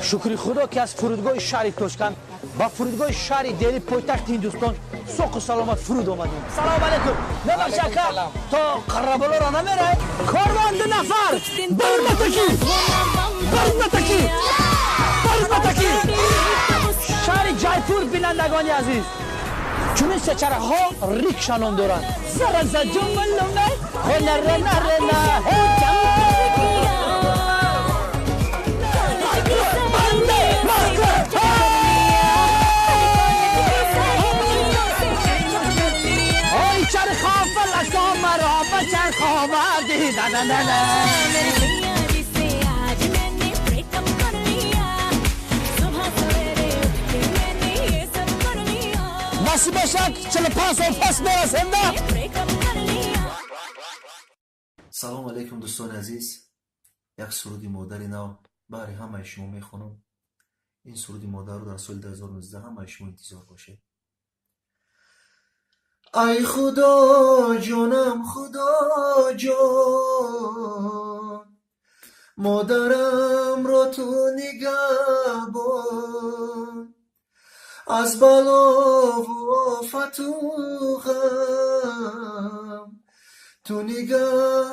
شکر خدا که از فرودگاه شهر توشکن با فرودگاه شهر دهلی پایتخت هندوستان سوق و سلامت فرود آمدیم. سلام علیکم. نباشه که تا قربالا را نمیره. کاروان 2 نفر برمتکی شهر جایپور بینندگانی عزیز، چون این سه چرخ ها ریکشا نام دارند. زرزا جملومه هنر نصیب باشد 45 سال پس برسیم. سلام علیکم دوستان عزیز. یک سرودی مادری نو برای همه شما میخونم. این سرودی مادر رو در سال 2019 همه شما انتظار باشه. ای خدا جانم خدا جان، مادرم را تو نگهبان، از بلا و آفت و غم تو نگه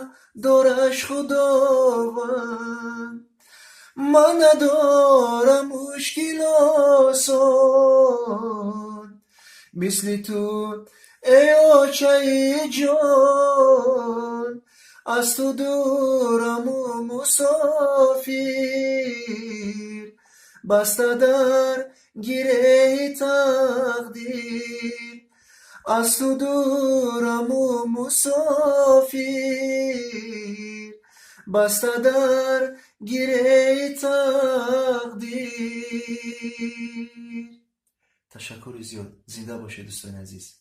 دارش خداوند. من ندارم مشکل آسان مثل تو ای آچه جان، از تو دورم و مسافر، بسته در گره تقدیر. از تو دورم و مسافر، بسته در گره تقدیر. تشکر زیاد. زنده باشه دوستان عزیز.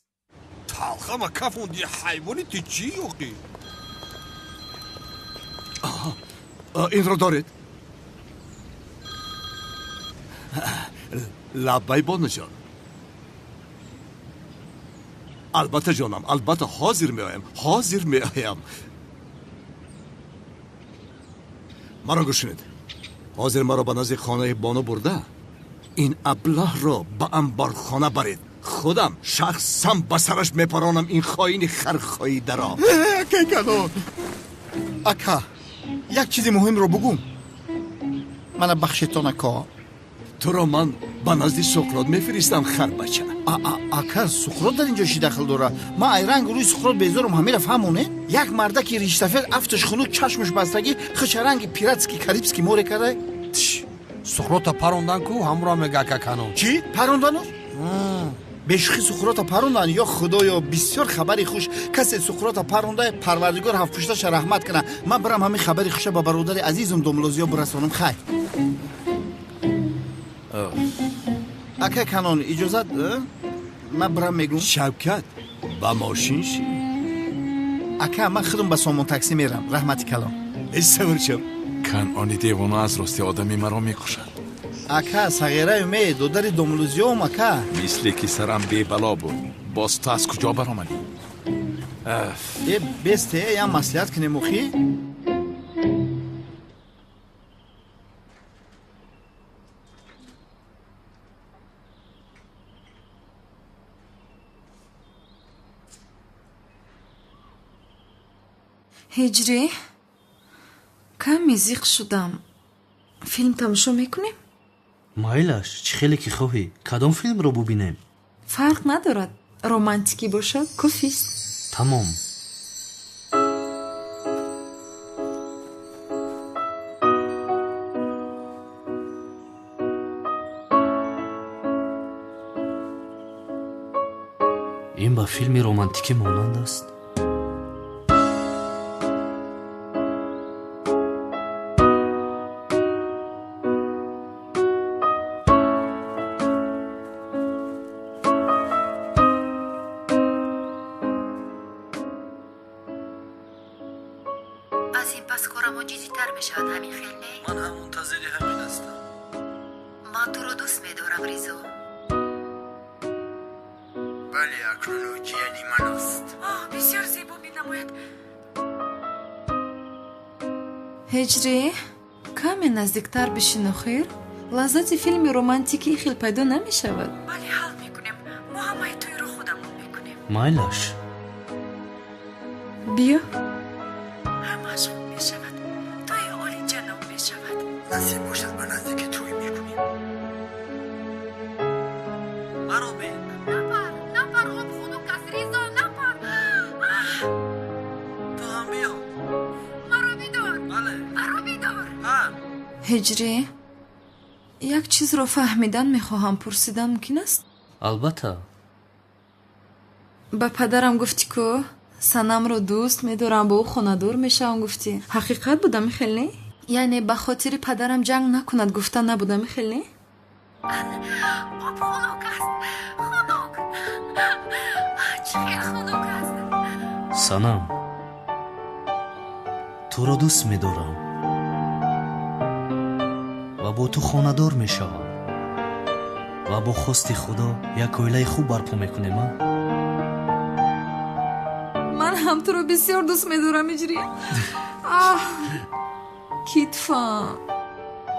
تلخم کفوندی حیوانی تی چی یوقی؟ این رو دارید؟ لبای بانو جان. البته جانم، البته حاضر می آیم. مرا گوشنید. حاضر مرا به نزد خانه بانو برده این ابله را به انبارخانه برید. خودم شخصا به سرش میپرانم این خاین خرخاییده را. که کنون اکا یک چیزی مهم رو بگم. من بخشتان اکا. تو را من به نزد سقراط میفرستم خر بچه. اکا سقراط در اینجا چی دخل داره؟ ما ایران روی سقراط بیزارم همه رفت همونه. یک مرده که ریش سفید افتش خنود چشمش بستگی خشرنگی پیراتسکی کاریبسکی موره کرده. سقراط پروندن کو همراه میگه که کنون. چی؟ پروندن؟ بشخی سقراط پروندن یا خدایا بسیار خبری خوش. کسی سقراط پرونده پروردگار هفت پشتش رحمت کنه. من برم همین خبری خوش با برادر عزیزم دوملوزیا برسونم. خیر اکا کنون اجازت من برم میگم. شوکت با ماشین شی. اکا من خودم به سامان تاکسی میرم. رحمتی کلام. استمر چم. کنعانی دیوانه از راستی آدمی مرا میکشد. اکا صغیره می دودر دوملوزیوم اکا. مثل که سرم بی بلا بود. باز تو از کجا برآمدی؟ بسته یا مصلحت کنه مخی؟ هجری کمی زیق شدم. فیلم تماشا میکنیم؟ مایلش چه خیلی که خواهی. کدام فیلم رو ببینیم؟ فرق ندارد. رومانتیکی باشد کافیست. تمام. این با فیلم رومانتیکی مانند است. از این پس کارم جدی‌تر میشد همین خیلی؟ من هم منتظر همین هستم. من تو رو دوست میدارم ریزو. بله اکنون جیانی من است. بسیار زیبا می نماید. ҳиҷрӣ каме наздиктар бишин охир лаззати филми романтикӣ хел пайдо намешавад. ولی حل میکنیم ما همه توی رو خودمون میکنیم майлаш биё همش خوب میشود توی اولی جنوب میشود نصیب باشد به نزدیک توی میکنیم. نپر خوب خونو کس ریزا نپر تو هم بیا. مرا بیدار بله. مرا بیدار ҳиҷрӣ як чизро фаҳмидан мехоҳам пурсидан мумкин аст? албатта ба падарам гуфтӣ ку санамро дӯст медорам бо ӯ хонадор мешавам гуфтӣ. ҳақиқат буда михел не? яъне ба хотири падарам ҷанг накунад гуфта набуда михел не? خوب خونوک است خونوک چقدر خونوک است санам туро дӯст медорам ва бо ту хонадор мешавам ва бо хости худо як оилаи хуб барпо мекунем. ман ҳам туро бисёр дӯст медорам ҳиҷрӣ. китфам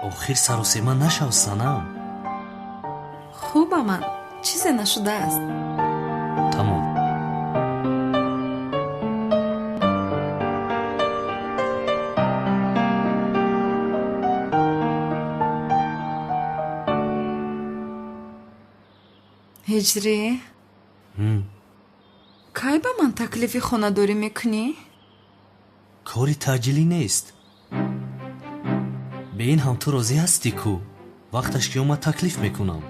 охир саросема нашав санам. хубаман чизе нашудааст. тамом ҳиҷрӣ кай ба ман таклифи хонадорӣ мекунӣ? кори таъҷилӣ нест. бе ин ҳам ту розӣ ҳастӣ ку вақташ ки омад таклиф мекунам.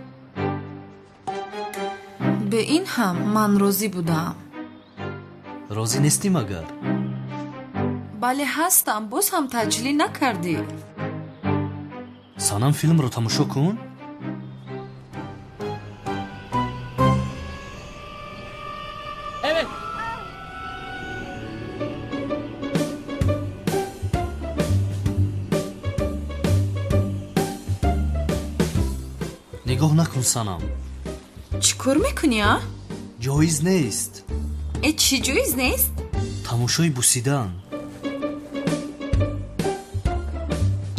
бе ин ҳам ман розӣ будам. розӣ нестӣ магар? бале ҳастам боз ҳам таъҷилӣ накардӣ. санам филмро тамошо кун. Evet. нигоҳ накун санам. чӣ кор мекунӣ а? ҷоиз нест. чӣ ҷоиз нест? тамошои бусидан.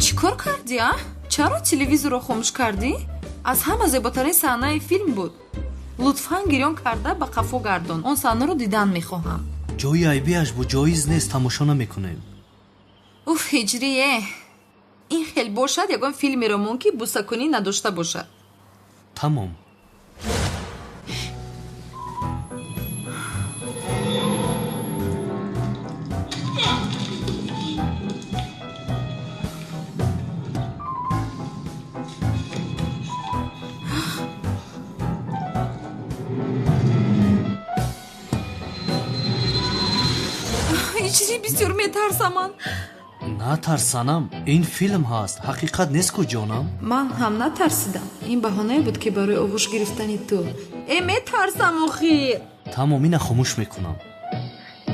чӣ кор кардӣ а? чаро телевизорро хомӯш кардӣ? аз ҳама зеботарин саҳнаи филм буд. лутфан гирён карда ба қафо гардон. он саҳнаро дидан мехоҳам. ҷои айбиаш бо ҷоиз нест тамошо намекунем. уф ҳиҷрие ин хел бошад ягон филмеро мон ки бусакунӣ надошта бошад. тамом ҳиҷрӣ бисёр метарсаман. натарс санам. ин филм ҳаст, ҳақиқат нест ку ҷонам. ман ҳам натарсидам. ин баҳонае буд ки барои оғӯш гирифтани ту. метарсам охир. тамом ина хомӯш мекунам.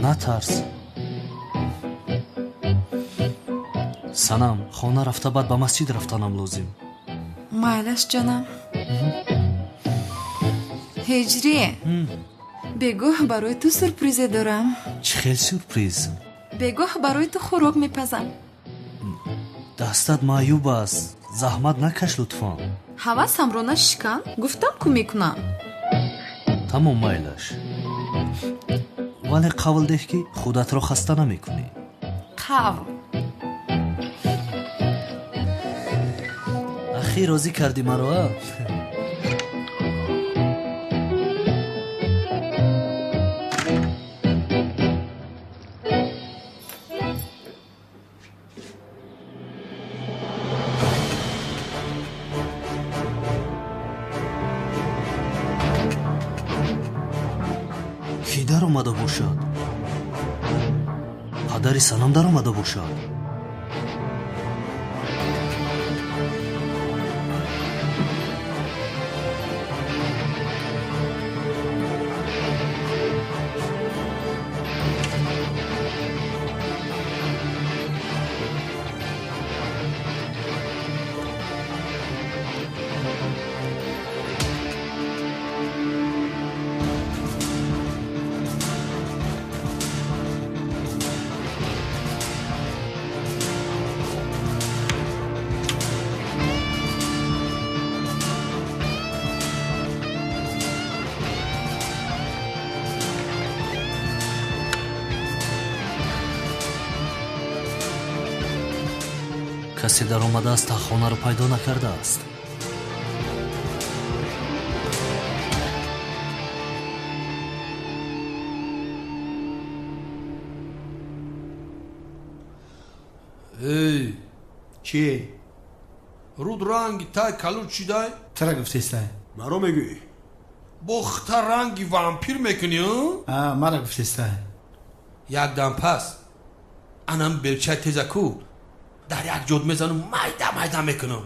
натарс. санам хона рафта баъд ба масҷид рафтанам лозим. майлаш ҷонам. ҳиҷрӣ бегоҳ барои ту сюрпризе дорам. чӣ хел сюрприз? бегоҳ барои ту хӯрок мепазам. дастат маъюб аст. заҳмат накаш лутфан. ҳавасамро нашикан. гуфтам ку мекунам. тамом майлаш. вале қавл деҳ ки худатро хаста намекунӣ. қавл. ахир розӣ кардӣ маро а? ки дар омада бошад? падари санам дар омада бошад? کسی در آمده است تا خانه را پیدا نکرده است. ای چی؟ رود رنگ تای کلور چی دای؟ چرا گفتی است؟ مرا میگویی؟ بختا رنگی وامپیر میکنی ها؟ مرا گفتی است؟ یک دم پس انم بلچه تزکو در یک جد میزنم میده میکنم.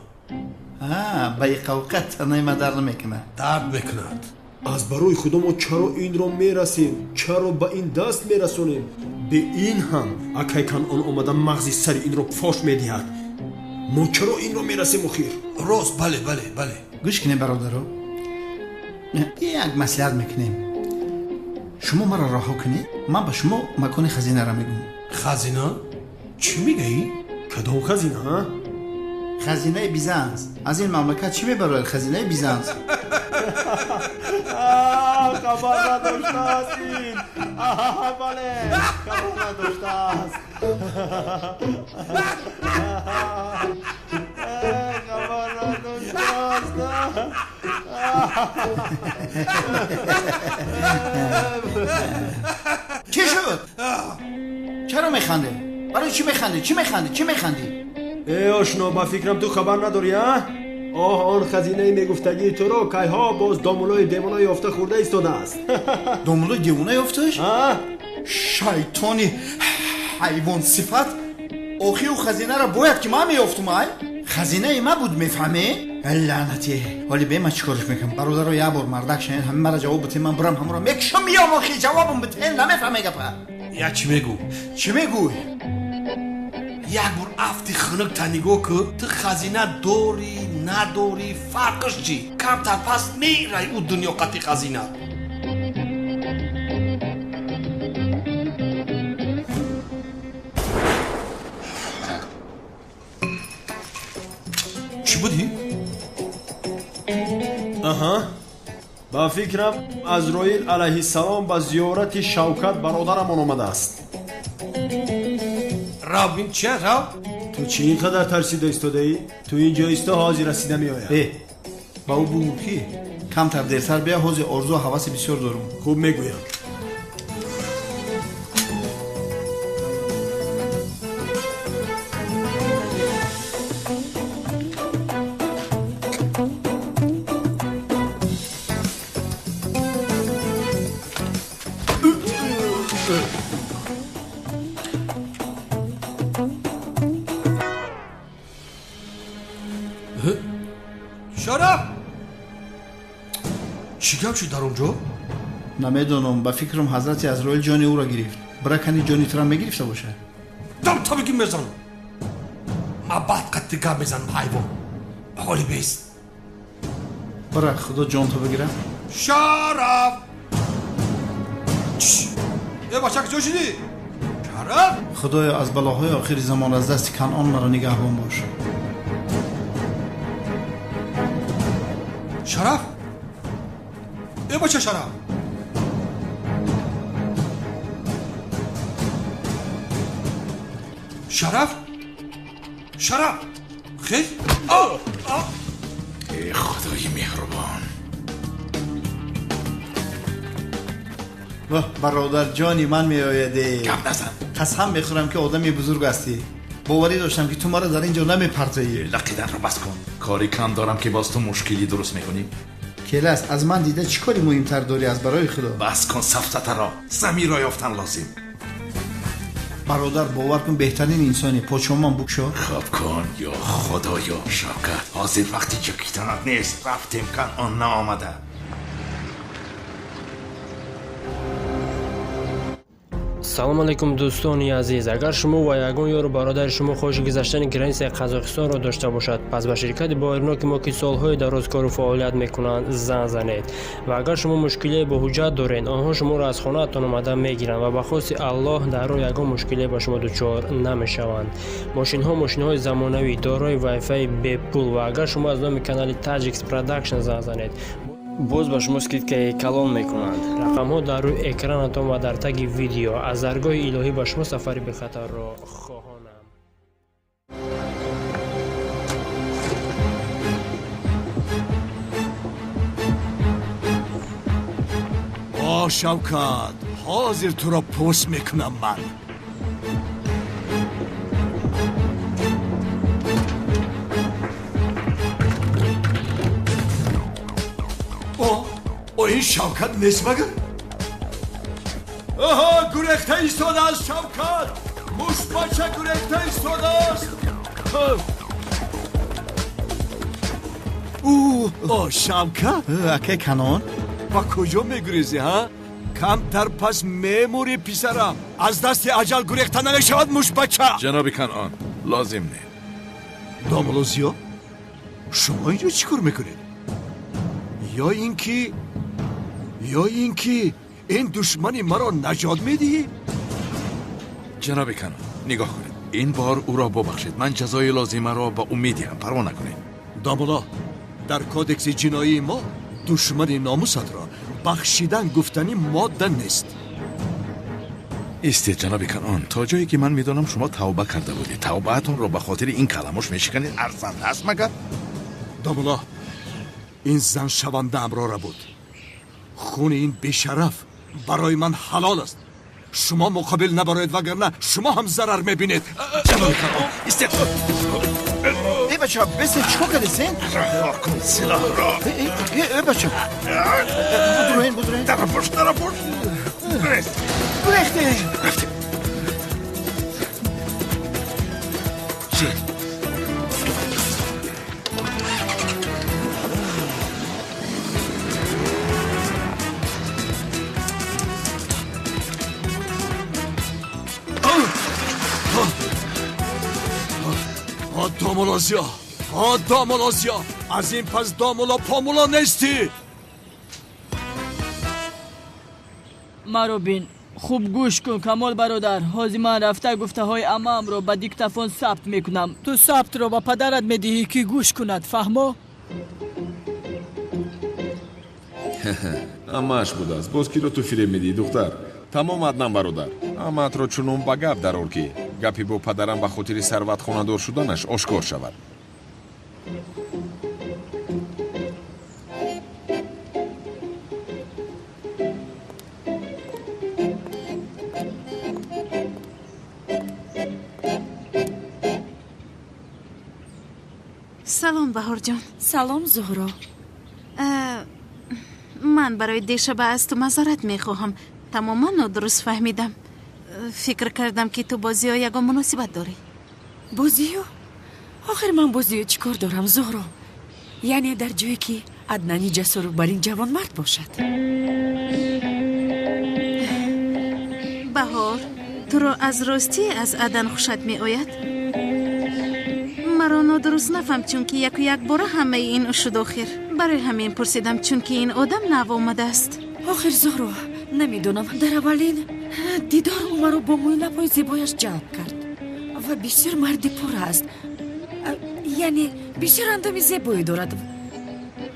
به یک اوقات تنهای ما درد میکنه. درد میکند. از برای خدا ما چرا این را میرسیم؟ چرا به این دست میرسونیم؟ به این هم اکی کنعان آمده مغزی سر این را فاش میدهد. ما چرا این را میرسیم اخیر؟ راست بله. گوش کنیم برادرو، یک مسئله میکنیم. شما مرا رها کنید، من به شما مکان خزینه را میگم. خزینه؟ چی میگی؟ کدام خزینه ها؟ خزینه بیزانس. از این مملکت چی میبره؟ خزینه بیزانس. خبر نداشته هستیم. بله خبر نداشته است. خبر نداشته است. چی شد؟ چرا میخنده؟ برای چی میخندی؟ ای آشنا با فکرم تو خبر نداری ها؟ آن خزینه میگفتگی تو رو که ها باز دامولای دیوانای یافته خورده ایستاده است. دامولای دیوانای یافتش؟ شیطانی حیوان صفت. آخی و خزینه را باید که ما میافتم های؟ خزینه ما بود میفهمی؟ لعنتی. حالی به ما چیکارش میکنم؟ برادر رو یه بار مردک شاید همه مرا جواب بده، من برم همه را میکشم میام آخی جوابم بده. نمیفهمی گپا؟ یا چی میگو؟ چی میگوی؟ یک بار افتی خنک تا نگاه که تو خزینه داری نداری فرقش چی؟ کمتر پس میرای او دنیا قطعی خزینه. چی بودی؟ با فکرم عزرائیل علیه السلام به زیارت شوکت برادرمان آمده است. رابین چه راب؟ تو چی اینقدر ترسیده ایستاده ای؟ تو اینجا ایستا حاضی رسیده می آید. با او بگو کی؟ کمتر دیرتر بیا، حوض ارزو و حواس بسیار دارم. خوب میگویم. شرف چی گم شد در اونجا؟ نمیدونم، با فکرم حضرت عزرائیل جان او را گرفت. برکنی جانی تو را میگرفته باشه. دم تا بگیم میزنم. ما بعد قد گم میزنم حیوان. حالی بیست. برای خدا جان تو بگیرم. شرف یه باشا که چو شدی؟ شرف خدایا از بلاهای آخر زمان از دست کنعان مرا نگهبان باش. شرف ای بچه شرف شرف خیلی ای خدای مهربان. برادر جانی من می آیده. گپ نزن. قسم میخورم که آدمی بزرگ هستی. باوری داشتم که تو مرا در اینجا نمیپرتایی. لقیدن رو بس کن. کاری کم دارم که باز تو مشکلی درست میکنی. کلاس از من دیده چی کاری مهمتر داری از برای خدا؟ بس کن سفته را. زمین را یافتن لازم. برادر باور کن بهترین انسانی. پاچومان بکشا. خواب کن یا خدا یا شوکت. حاضر وقتی جکیتنت نیست. رفتیم کنعان نآمده. салом алейкум дӯстони азиз, агар шумо ва ягон ёру бародари шумо хоҳиши гузаштани границаи қазоқистонро дошта бошад, пас ба ширкати боирноки мо ки солҳои дароз кору фаъолият мекунанд зан занед. Ва агар шумо мушкилие бо ҳуҷҷат доред, онҳо шуморо аз хонаатон омада мегиранд ва ба хости аллоҳ дар роҳ ягон мушкилие ба шумо дучор намешаванд. Мошинҳои замонавӣ дорои вайфаи бепул ва агар шумо аз номи канали Tajix Production зан занед, боз ба шумо скидкаи калон мекунанд. рақамҳо дар рӯи экранатон ва дар таги видео. аз заргоҳи илоҳӣ ба шумо сафари бехатарро хоҳонам. شوکت حاضر تو را پست میکنم من. او این شوکت نیست مگر؟ آها گریخته ایستاده است شوکت. مشت بچه گریخته ایستاده است. او شوکت اکه کنان با کجا میگریزی ها؟ کمتر پس میموری پسرم. از دست اجل گریخته نمیشود مشت بچه. جناب کنعان لازم نه. دامولوزیا شما اینجا چی کار میکنید؟ یا اینکه این دشمنی مرا نجات میدی؟ جناب کنعان نگاه کنید، این بار او را ببخشید. من جزای لازمه را با او میدهم، پروا نکنید. دامولا در کودکس جنایی ما دشمن ناموست را بخشیدن گفتنی ماده نیست. استید جناب کنعان، تا جایی که من میدانم شما توبه کرده بودید. توبهتون را به خاطر این کلمش میشکنید. ارزنده است مگر؟ دامولا این زن شونده امراره بود. خون این بیشرف برای من حلال است. شما مقابل نباید وگرنه شما هم ضرر میبینید. جناب کنعان استید. ای بچه ها بسه چکا کردیسین؟ رها کن سلاح را. ای بچه بدروین در پشت گریخته چی؟ دامولازیا از این پس دامولا پامولا نیستی. مرو بین خوب گوش کن کمال برادر. حاضی من رفته گفته های امام رو با دیکتافون ثبت میکنم. تو ثبت رو با پدرت میدهی که گوش کند. فهمو؟ амааш будааст боз киро ту фиреб медиҳӣ духтар. тамом аднам бародар, амаатро чунон ба гап дарор ки гапи бо падарам ба хотири сарватхонадор шуданаш ошкор шавад. салом баҳорҷон. салом зуҳро. ман барои дешаба аз ту мазорат мехоҳам. тамоман нодуруст фаҳмидам. фикр кардам ки ту бо зиё ягон муносибат дорӣ. бо зиё? охир ман бо зиё чӣ кор дорам зуҳро? яъне дар ҷое ки аднани ҷасуру бар ин ҷавонмард бошад. баҳор, туро аз ростӣ аз адан хушад меояд? маро нодуруст нафам, чунки яку як бора ҳамаи ин шуд охир. барои ҳамин пурсидам, чунки ин одам нав омадааст. охир зуҳро намедонам, дар аввалин дидор ӯ маро бо мӯйлабҳои зебояш ҷалб кард ва бисёр марди пур аст. яъне бисёр андоми зебое дорад,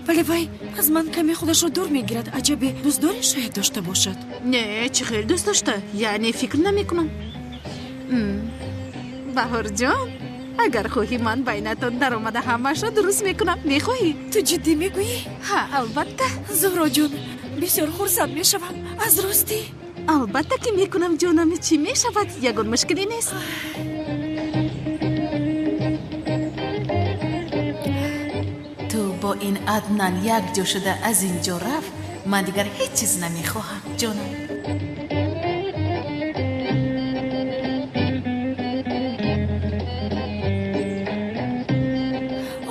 вале вай аз ман каме худашро дур мегирад. аҷабе дӯстдорӣ шояд дошта бошад. не, чӣ хел дӯст дошта? яъне фикр намекунам. баҳорҷон, агар хоҳӣ ман байнатон даромада ҳамаашро дуруст мекунам. мехоҳӣ? ту ҷиддӣ мегӯӣ? ҳа, албатта. зуҳроҷон, бисёр хурсанд мешавам. аз ростӣ? албатта ки мекунам ҷонам. чӣ мешавад? ягон мушкиле нест. ту бо ин аднан якҷо шуда аз ин ҷо рафт, ман дигар ҳеҷ чиз намехоҳам ҷонам.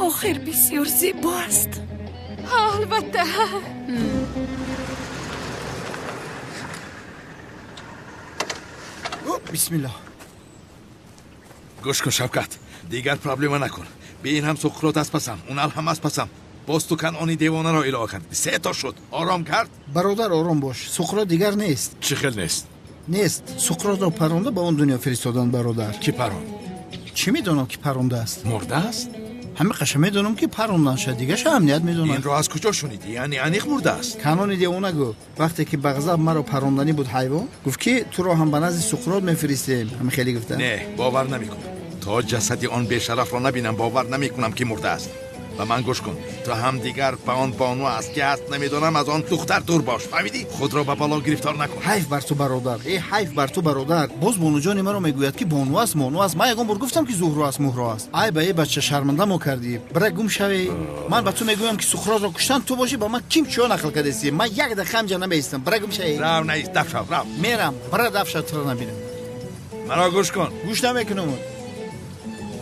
охир бисёр зебо аст. албатта. бисмилла. гӯш кун шавкат, дигар проблема накун. беин ҳам суқрот аст пасам, унал ҳам аст пасам. боз ту канъони девонаро илова кард. 3 та шуд. ором кард? бародар ором бош. суқрот дигар нест. чӣ хел нест? нест. суқротро паронда ба он дунё фиристодан бародар. ки парон? чӣ медонам ки парондааст? мурдааст? ҳама қаша медонам ки паронданша, дигаша амният медонам. инро аз куҷо шунидӣ? яъне аниқ мурдааст? канони девона гӯ. вақте ки ба ғазаб маро паронданӣ буд ҳайвон, гуфт ки туро ҳам ба назди суқрот мефиристем. ҳама хеле гуфта. не, бовар намекунам. то ҷасади он бешарафро набинам бовар намекунам ки мурдааст. و من گوش کن تو هم دیگر به آن بانو است که است نمیدونم از آن دختر دور باش فهمیدی خود را به بالا گرفتار نکن حیف بر تو برادر حیف بر تو برادر باز بانو جان مرا میگوید که بانو است مانو است من یگان بار گفتم که زهرا است مهرا است ای به ای بچه شرمنده ما کردی برای گم شوی من به تو میگویم که سخرات را کشتن تو باشی با من کیم چیا نقل کردی من یک دقیقه هم جا نمیستم برای گم شوی راو نیست دفشو راو میرم برای دفشو تو نبینم مرا گوش کن گوش نمیکنم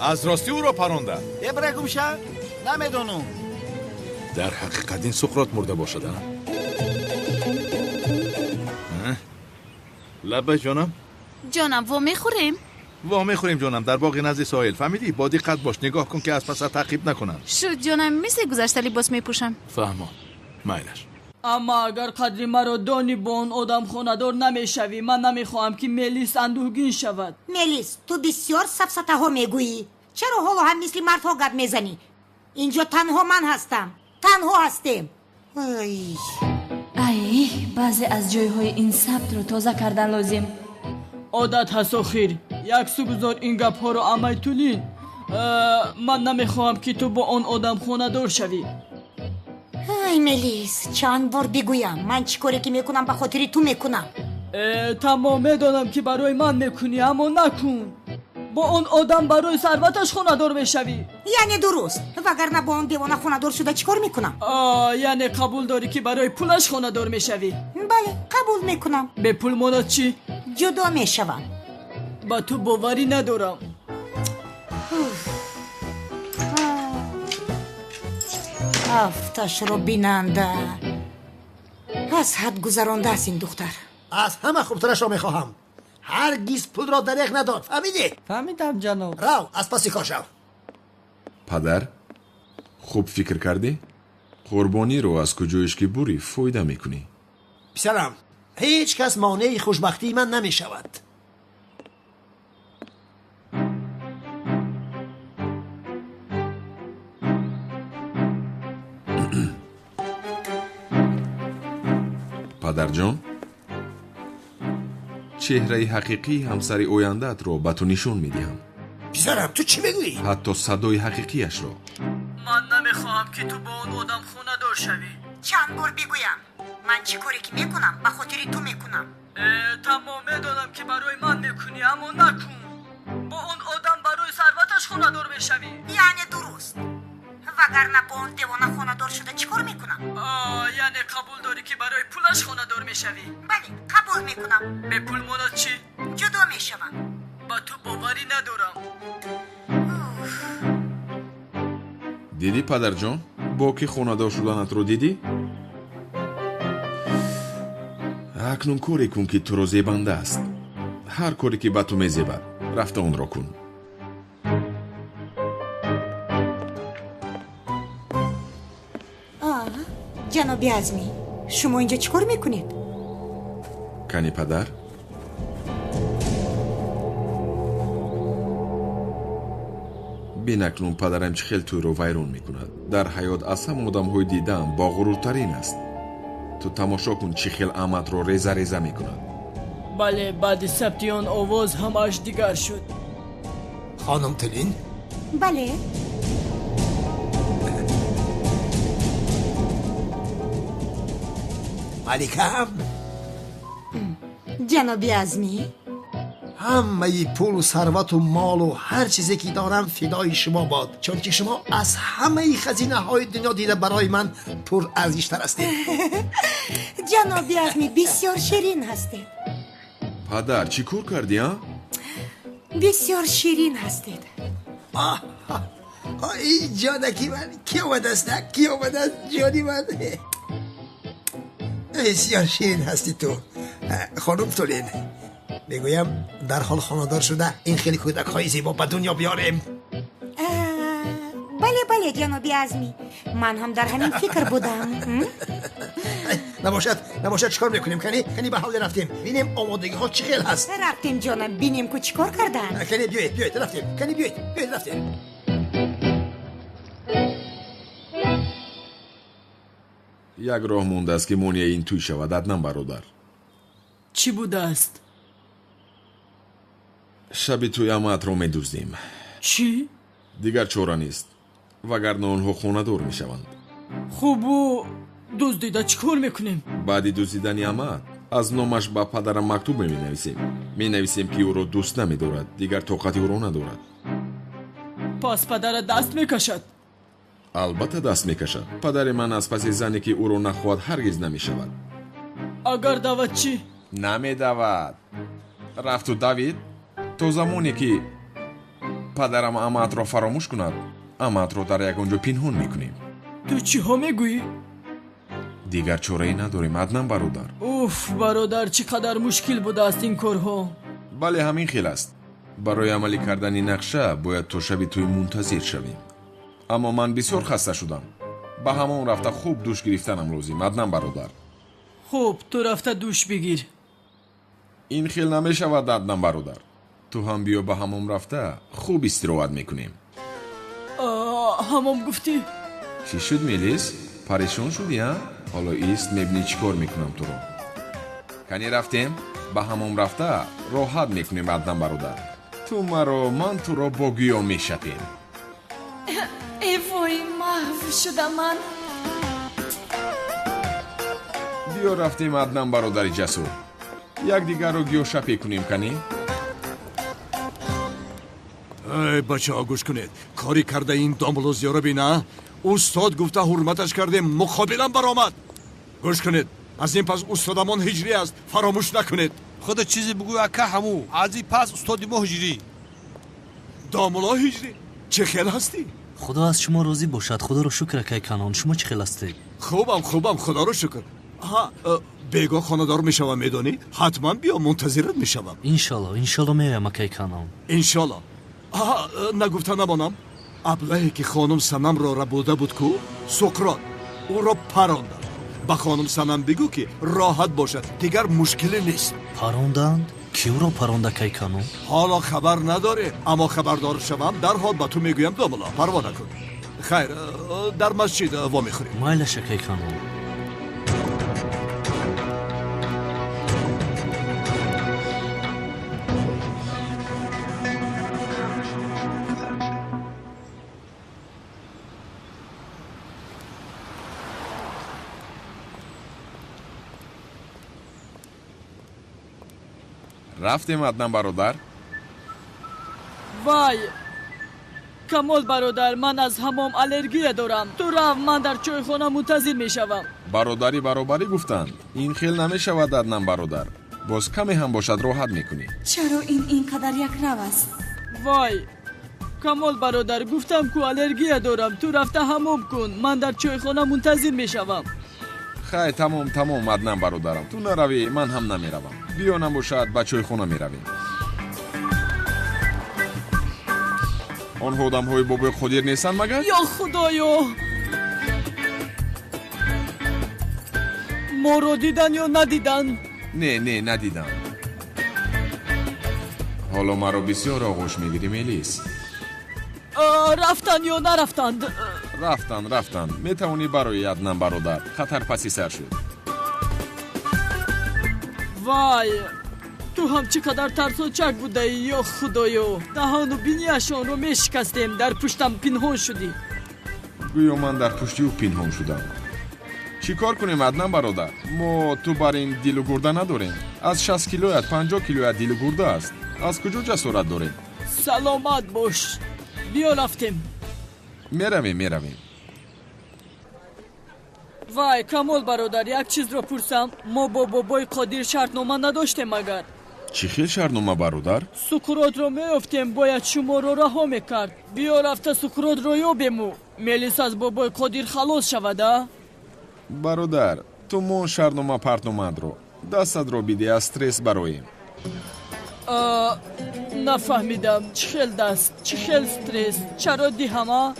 از راستی او را پرونده برای گم شو نمیدونم در حقیقت این سقراط مرده باشد لبه جانم جانم و میخوریم؟ وا میخوریم جانم در باغ نزد ساحل فهمیدی با دقت باش نگاه کن که از پس تعقیب نکنن شد جانم مثل گذشته لباس میپوشم فهمان مایلش اما اگر قدری مرا دانی با اون آدم خاندار نمیشوی من نمیخواهم که ملیس اندوهگین شود. ملیس تو بسیار سفسطه ها میگویی چرا حالا هم مثل مردها گپ میزنی اینجا تنها من هستم تنها هستیم ای بعضی از جایهای این ثبت رو تازه کردن لازم عادت هست آخیر یک سو گذار این گپ ها رو امیتولین من نمیخواهم که تو با آن آدم خاندار شوی. ای ملیس چند بار بگویم من چی کاری که میکنم به خاطر تو میکنم تمام میدانم که برای من میکنی اما نکن با آن آدم برای ثروتش خاندار میشوی یعنی درست وگرنه با آن دیوانه خاندار شده چی کار میکنم یعنی قبول داری که برای پولش خاندار میشوی بله قبول میکنم به پول مانات چی؟ جدا میشوم با تو باوری ندارم افتش رو بیننده از حد گذرانده است این دختر از همه خوبترش را میخواهم هرگیز پول را دریغ نداد فهمیدی؟ فهمیدم جناب رو از پسی کار شو падар хуб фикр кардӣ қурбониро аз куҷоиш ки бурӣ фоида мекунӣ پسرم هیچ کس مانع خوشبختی من نمیشود падарҷон чеҳраи ҳақиқии ҳамсари ояндаатро ба ту нишон медиҳам پسرم تو چی میگویی؟ ҳатто садои ҳақиқиашро من نمیخواهم که تو با اون آدم خاندار شوی چند بار بگویم من چی کاری که میکنم به خاطر تو میکنم تمام میدانم که برای من میکنی اما نکن با اون آدم برای ثروتش خاندار میشوی یعنی درست وگرنه با اون دیوانه خاندار شده چی کار میکنم یعنی قبول داری که برای پولش خاندار میشوی بله قبول میکنم به پول مانات چی؟ جدا میشوم با تو باوری ندارم дидӣ падарҷон бо ки хонадор шуданатро дидӣ акнун коре кун ки туро зебанда аст ҳар коре ки ба ту мезебад рафта онро кун جنابی عزمی شما اینجا چی کار میکنید؟ کانی پدر бин акнун падарам чӣ хел туйро вайрон мекунад дар ҳаёт аз ҳама одамҳои дидаам боғуруртарин аст ту тамошо кун чӣ хел аматро реза реза мекунад بله بعد ثبتی آن آواز همش دیگر شد خانم تلین بله ملکم جنابی عزمی همه پول و ثروت و مال و هر چیزی که دارم فدای شما باد چون که شما از همه خزینه های دنیا دیده برای من پر ارزشتر هستید جنابی عزمی بسیار شیرین هستید падар чӣ кор кардӣ а بسیار شیرین هستید ای جانکی من کی آمده است کی آمده است جانی من بسیار شیرین هستی تو خانم تولین میگویم در حال خانه‌دار شده این خیلی کودک های زیبا به دنیا بیاریم بله بله جنابی عزمی من هم در همین فکر بودم نباشد چیکار میکنیم کنی به حال رفتیم ببینیم آمادگی ها چی خیل هست رفتیم جانم ببینیم که چیکار کردن کنی بیایید رفتیم کنی بیایید رفتیم як роҳ мондааст ки монеаи ин тӯй шавад аднан бародар چی بوده است؟ шаби тӯй амаатро медуздем چی؟ дигар чора нест вагарна онҳо хонадор мешаванд. хубу дуздида чӣ кор мекунем? баъди дуздидани амад аз номаш ба падарам мактуб менависем ки ӯро дӯст намедорад, дигар тоқати ӯро надорад. пас падарат даст мекашад? албатта даст мекашад. падари ман аз паси зане ки ӯро нахоҳад ҳаргиз намешавад. агар давад чӣ? намедавад. рафту давид то замоне ки падарам амаатро фаромӯш кунад, амаатро дар ягон ҷо пинҳон мекунем. ту чиҳо мегӯӣ? дигар чорае надорем, аднан бародар. уф бародар, чӣ қадар мушкил будааст ин корҳо. бале ҳамин хел аст. барои амалӣ кардани нақша бояд то шаби тӯй мунтазир шавем. аммо ман бисёр хаста шудам. ба ҳамон рафта хуб дӯш гирифтанам лозим, аднан бародар. хуб, ту рафта дӯш бигир. ин хел намешавад, аднан бародар. ту ҳам биё ба ҳамом рафта хуб истироҳат мекунем. ҳамом гуфтӣ? чӣ шуд мелис? парешон шудӣ, а? ҳоло ист, мебинӣ чӣ кор мекунам туро. кани рафтем? ба ҳамом рафта роҳат мекунем, аднан бародар. ту маро, ман туро бо гӯё мешапем. вой, маҳв шудам ман. биё рафтем, аднан бародари ҷасур. якдигарро гӯшапе кунем кани? эй бачаҳо гӯш кунед, кори карда ин домлозиёро бина. устод гуфта ҳурматаш кардем, муқобилан баромад. гӯш кунед, аз ин пас устодамон ҳиҷрӣ аст, фаромӯш накунед. худо чизе бигӯ ака ҳамӯ, аз ин пас устоди мо ҳиҷрӣ. домуло ҳиҷрӣ? чӣ хел ҳастӣ? худо аз шумо розӣ бошад. худоро шукр акай канон. шумо чӣ хел ҳастед? хубам, худоро шукр. бегоҳ хонадор мешавам, медонӣ? ҳатман биё, мунтазират мешавам. иншолло меоям акай канон. иншолло. нагуфта намонам, аблаҳе ки хонум санамро рабуда буд ку, суқрот ӯро паронданд. ба хонум санам бигӯ ки роҳат бошад, дигар мушкиле нест. паронданд? киёро паронд акай канон? ҳоло хабар надорем, аммо хабардор шавам дарҳол ба ту мегӯям. домуло, парво накун. хайр, дар масҷид вомехӯрем. майлаш акай канон. рафтем, аднан бародар. вай камол бародар, ман аз ҳамом аллергия дорам. ту рав, ман дар чойхона мунтазир мешавам. бародари баробарӣ гуфтанд. ин хел намешавад, аднан бародар. боз каме ҳам бошад роҳат мекунӣ. чаро ин инқадар якрав аст? вай камол бародар, гуфтам ку аллергия дорам. ту рафта ҳамом кун, ман дар чойхона мунтазир мешавам. хай, тамом, аднан бародарам. ту наравӣ, ман ҳам намеравам. биё набошад ба чойхона меравем. онҳо одамҳои бобои қодир нестанд магар? ё худоё, моро дидан ё надидан? не, надидам. ҳоло маро бисёр оғӯш мегирӣ, мелис? рафтанд ё нарафтанд? рафтанд. метавонӣ барои аднан бародар. хатар паси сар шуд. вай ту ҳам чӣ қадар тарсончак будаӣ, ё худоё. даҳону бинияшонро мешикастем, дар пуштам пинҳон шудӣ. гӯё ман дар пушти ӯ пинҳон шудам. чӣ кор кунем, аднан бародар? мо ту бар ин дилу гурда надорем. аз 60 килоят 50 килоят дилу гурда аст. аз куҷо ҷасорат дорем? саломат бош. биё рафтем. меравем. вай камол бародар, як чизро пурсам. мо бо бобои қодир шартнома надоштем агар? чӣ хел шартнома, бародар? суқротро меёфтем, бояд шуморо раҳо мекард. биё рафта суқротро ёбему. мелис аз бобои қодир халос шавад, а? бародар, ту мон шартнома партномадро дастатро биде, аз стресс бароем. нафаҳмидам. чӣ хел даст, чӣ хел стресс? чаро диҳама?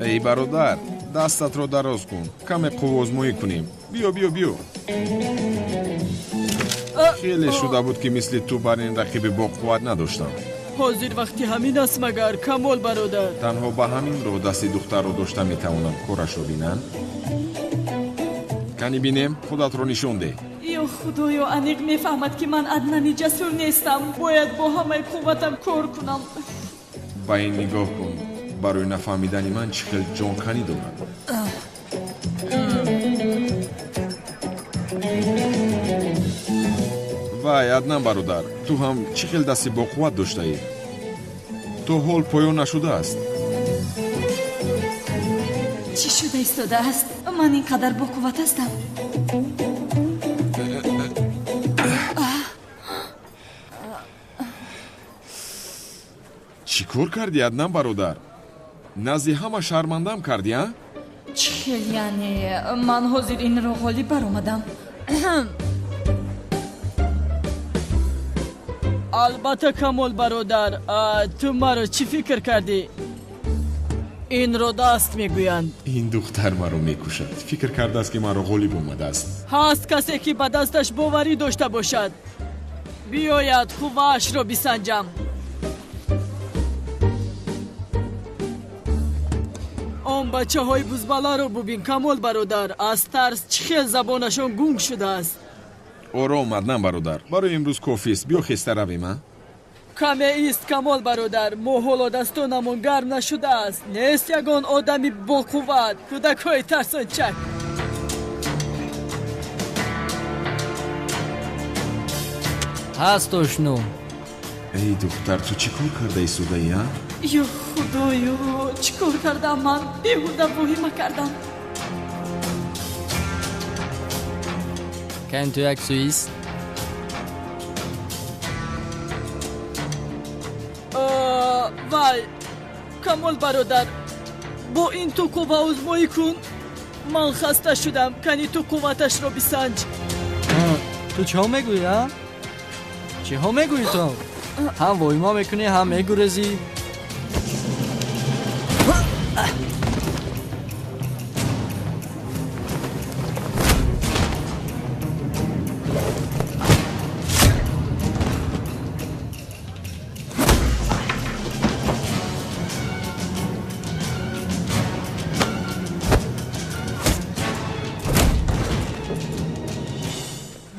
эй бародар, дастатро дароз кун, каме қуввозмоӣ кунем. биё. хеле шуда буд ки мисли ту бар ин рақиби боқувват надоштам. ҳозир вақти ҳамин аст магар, камол бародар? танҳо ба ҳамин роҳ дасти духтарро дошта метавонам корашро бинам. кани бинем, худатро нишон деҳ. ё худоё, аниқ мефаҳмад ки ман аднани ҷасур нестам. бояд бо ҳамаи қувватам кор кунам. ба ин нигоҳ кун. барои нафаҳмидани ман чӣ хел ҷонканӣ дорад. вай аднан бародар, ту ҳам чӣ хел дасти боқувват доштаӣ? то ҳол поён нашудааст. чӣ шуда истодааст? ман ин қадар боқувват ҳастам. чӣ кор кардӣ аднан бародар? назди ҳама шармандам кардӣ, а? чӣ хел яъне ман ҳозир инро ғолиб баромадам. албатта камол бародар, ту маро чӣ фикр кардӣ? инро даст мегӯянд. ин духтар маро мекушад. фикр кардааст ки маро ғолиб омадааст. ҳаст касе ки ба дасташ боварӣ дошта бошад. биёяд қувваашро бисанҷам. он бачаҳои бузбаларо бубин камол бародар, аз тарс чӣ хел забонашон гунг шудааст. ором аднан бародар, барои имрӯз кофист. биё хеста равем, а? каме ист камол бародар, мо ҳоло дастонамон гарм нашудааст. нест ягон одами боқувват, кӯдакҳои тарсончак. ҳаст ошну. эй духтар, ту чӣ кор карда истодаӣ, а? ё худоё, чӣ кор кардам ман? беҳуда воҳима кардам. Kan tu як суис? вай камол бародар, бо ин ту қувва озмоӣ кун. ман хаста шудам, кани ту қувваташро бисанҷ. ту чиҳо мегӯӣ, а? чиҳо мегӯӣ ту? ҳам воҳима мекунӣ, ҳам мегурезӣ.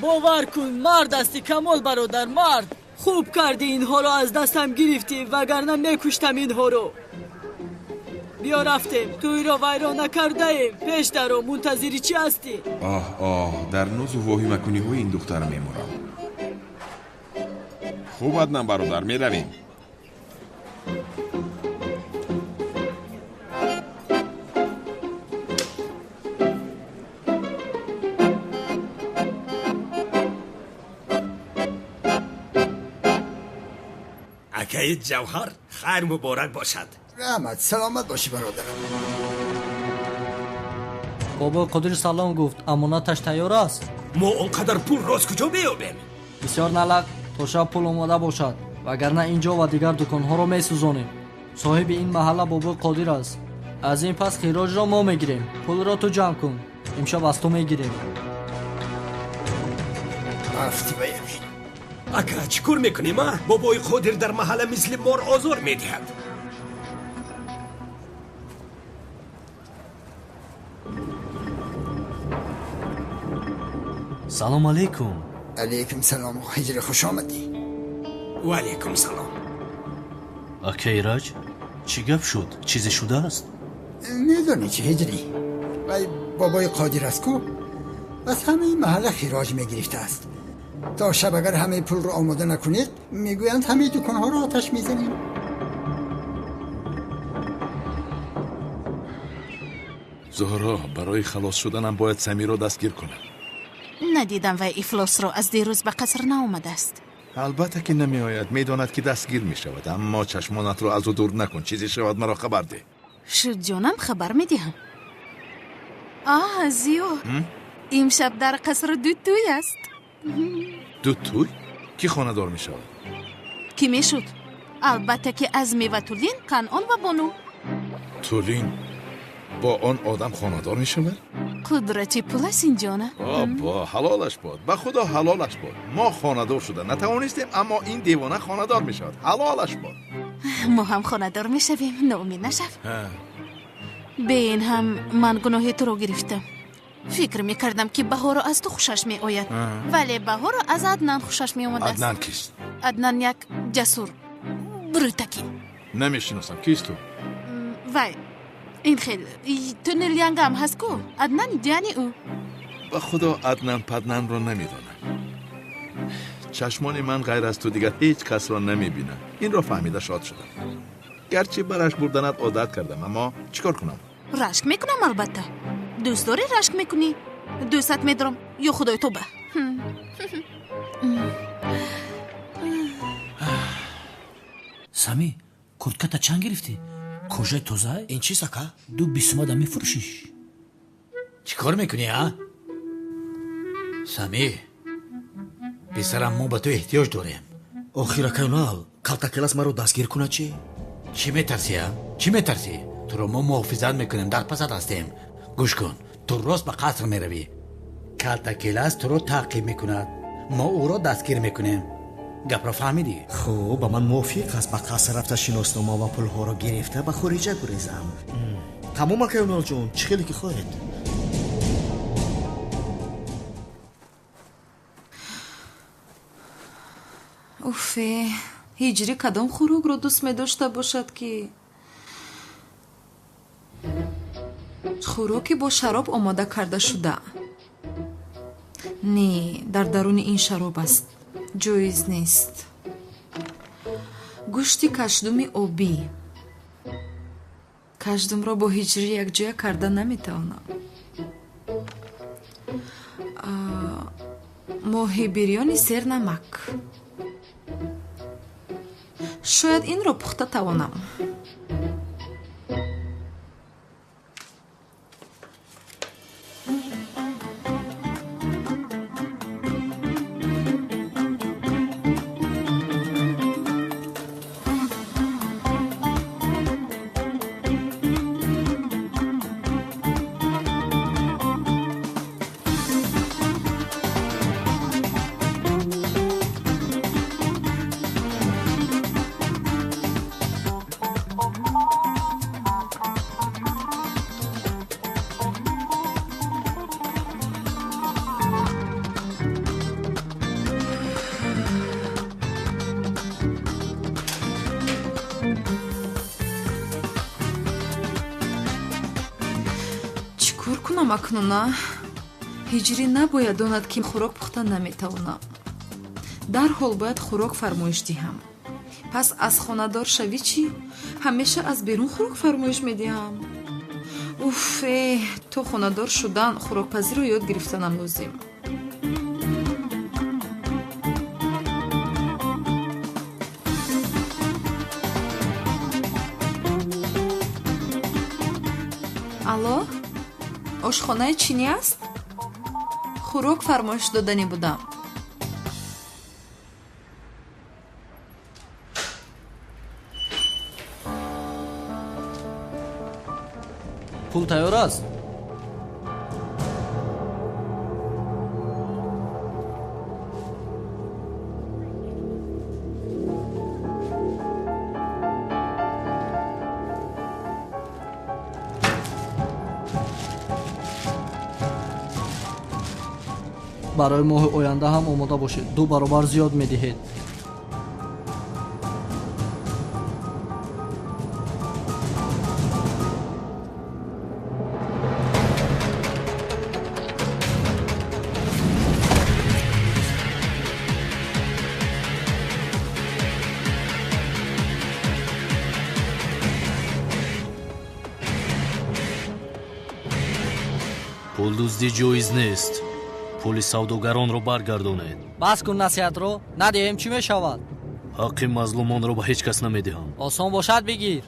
бовар кун, мард ҳасти камол бародар, мард. хуб кардӣ инҳоро аз дастам гирифтӣ, вагарна мекуштам инҳоро. биё рафтем, тӯйро вайрон накардаем. пеш даро, мунтазири чӣ ҳастӣ? оҳ, дар нозу воҳимакуниҳои ин духтар меморам. хуб аднан бародар, меравем. акаи ҷавҳар, хайр муборак бошад. раҳмат, саломат бошӣ бародарам. бобои қодир салом гуфт, амонаташ тайёр аст. мо он қадар пул роз куҷо меёбем? бисёр налақ, то шаб пул омода бошад, вагарна инҷо ва дигар дуконҳоро месӯзонем. соҳиби ин маҳалла бобои қодир аст. аз ин пас хироҷро мо мегирем. пулро ту ҷамъ кун, имшаб аз ту мегирем. рафти ба ямин. ака чӣ кор мекунем, а? бобои қодир дар маҳалла мисли мор озор медиҳад. салом алейкум. алейкум салом. ҳиҷри хуш омадӣ. ва алейкум салом. акаи раҷ, чӣ гап шуд? чизе шудааст? медонӣ чӣ ҳиҷрӣ, вай бобои қодир аст ку аз ҳамаи маҳалла хироҷ мегирифтааст. то шаб агар ҳамаи пулро омода накунед, мегӯянд ҳамаи дуконҳоро оташ мезанем. зоҳро, барои халос шуданам бояд самиро дастгир кунам. надидам вай ифлосро аз дирӯз ба қаср наомадааст. албатта ки намеояд, медонад ки дастгир мешавад, аммо чашмонатро азу дур накун. чизе шавад маро хабар деҳ. шуд ҷонам, хабар медиҳам. зиё, имшаб дар қаср дутӯй аст. дутӯй? кӣ хонадор мешавад? кӣ мешуд? албатта ки азми ва тулин, канъон ва бону. тулин бо он одам хонадор мешавад? қудрати пул аст ин ҷона. бо ҳалолаш бод, ба худо ҳалолаш бод. мо хонадор шуда натавонистем, аммо ин девона хонадор мешавад. ҳалолаш бод. мо ҳам хонадор мешавем, ноумед нашав. бе ин ҳам ман гуноҳи туро гирифтам. фикр мекардам ки баҳоро аз ту хушаш меояд, вале баҳоро аз аднан хушаш меомадааст. аднан кист? аднан як ҷасур брӯтакӣ. نمیشناسم کیست تو؟ وای این خیلی تو نیلیانگ هم هست کو؟ عدنان دیانی او؟ به خدا عدنان پدنان رو نمیدونم. چشمان من غیر از تو دیگر هیچ کس را نمیبینم. این را فهمیده شاد شدم. گرچه برش بردنت عادت کردم اما چیکار کنم؟ رشک میکنم البته. دوست داری رشک میکنی؟ دوستت میدارم یا خدای تو به. سامی куртката чанд гирифтӣ? кожаи тоза? ин чист ака? ду бисмада мефурӯшиш. чӣ кор мекунӣ а? сами писарам мо ба ту эҳтиёҷ дорем. охир акайнал калтакелас маро дастгир кунад чӣ? чӣ метарсӣ а? чӣ метарсӣ? туро мо муҳофизат мекунем дар пасат ҳастем. гӯш кун ту рост ба қаср меравӣ. калтакелас туро таъқиб мекунад. мо ӯро дастгир мекунем. гапро фаҳмидӣ? хуб ба ман мувофиқ аст ба қаср рафта шиноснома ва пулҳоро гирифта ба хориҷа гурезам. тамом акайоналҷон чӣ хеле ки хоҳед. уфе ҳиҷрӣ кадом хӯрокро дӯст медошта бошад ки хӯроки бо шароб омода карда шуда. не дар даруни ин шароб аст. ҷоиз нест. гӯшти кашдуми обӣ. кашдумро бо ҳиҷрӣ якҷоя карда наметавонам. моҳи бирёни сернамак. шояд инро пухта тавонам. акнуна ҳиҷрӣ набояд донад ки хӯрок пухта наметавонам. дарҳол бояд хӯрок фармоиш диҳам. пас аз хонадор шавӣ чӣ? ҳамеша аз берун хӯрок фармоиш медиҳам. уфе то хонадор шудан хӯрокпазиро ёд гирифтанам лозим. алло ошхонаи чинӣ аст? хӯрок фармоиш додани будам. пул тайёр аст? барои моҳи оянда ҳам омода бошед. 2 баробар зиёд медиҳед. пулдуздӣ ҷоиз нест. пули савдогаронро баргардонед. бас кун насиҳатро. надиҳем чӣ мешавад? ҳаққи мазлумонро ба ҳеҷ кас намедиҳам. осон бошад бигир.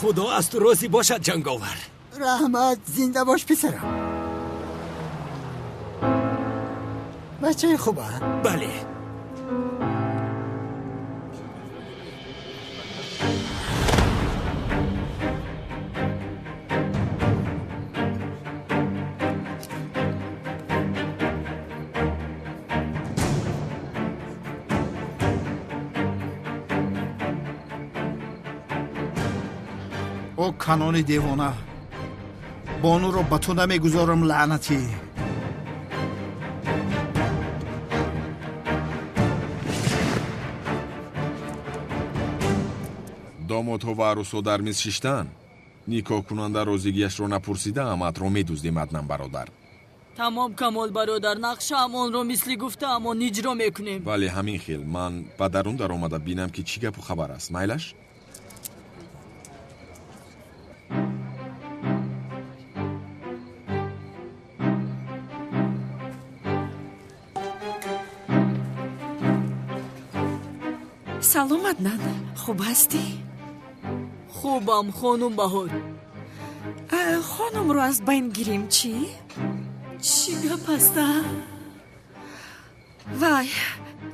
خدا از تو راضی باشد جنگاور. رحمت زنده باش پسرم. بچه خوبه؟ بله. او کنون دیوانه بانو رو به تو نمیگذارم لعنتی. домодҳо ва арӯсҳо дар миз шиштанд. никоҳкунанда розигиаш ро напурсида аматро медуздем аднан бародар. тамом камол бародар, нақшаам онро мисли гуфтаамон иҷро мекунем. бале ҳамин хел ман ба дарун даромада бинам ки чӣ гапу хабар аст. майлаш? салом аднан, хуб ҳастӣ? хубам хонум баҳор. хонумро аз байн гирем чӣ? чӣ гап аста? вай,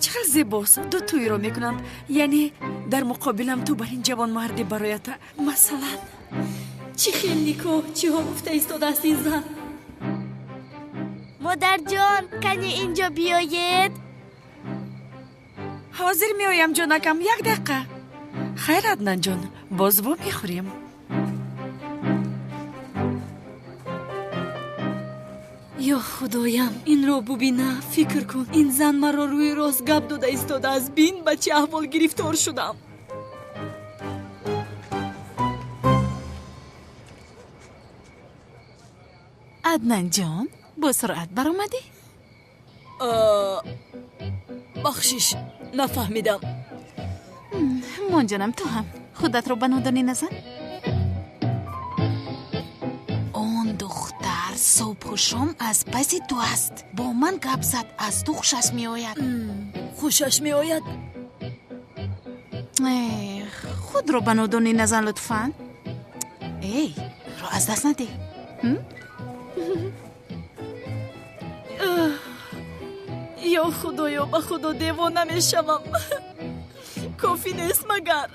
чӣ хел зебост. ду тӯйро мекунанд. яъне дар муқобилам ту бар ин ҷавонмарди бароята. масалан чӣ хел никоҳ, чиҳо гуфта истодааст ин зан? модарҷон, кане инҷо биёед. ҳозир меоям ҷонакам, як дақиқа. хайр аднанҷон, боз во мехӯрем. ё худоям, инро бубина, фикр кун. ин зан маро рӯи рост гап дода истодааст. бин ба чӣ аҳвол гирифтор шудам. аднанҷон, бо суръат баромадӣ? бахшиш, нафаҳмидам. монҷонам, ту ҳам худатро ба нодонӣ назан. он духтар субҳу шом аз паси ту аст. бо ман гап зад. аз ту хушаш меояд. хушаш меояд? худро ба нодонӣ назан лутфан. эй, ро аз даст надеҳ. ё худоё, ба худо девона мешавам. кофӣ нест магар?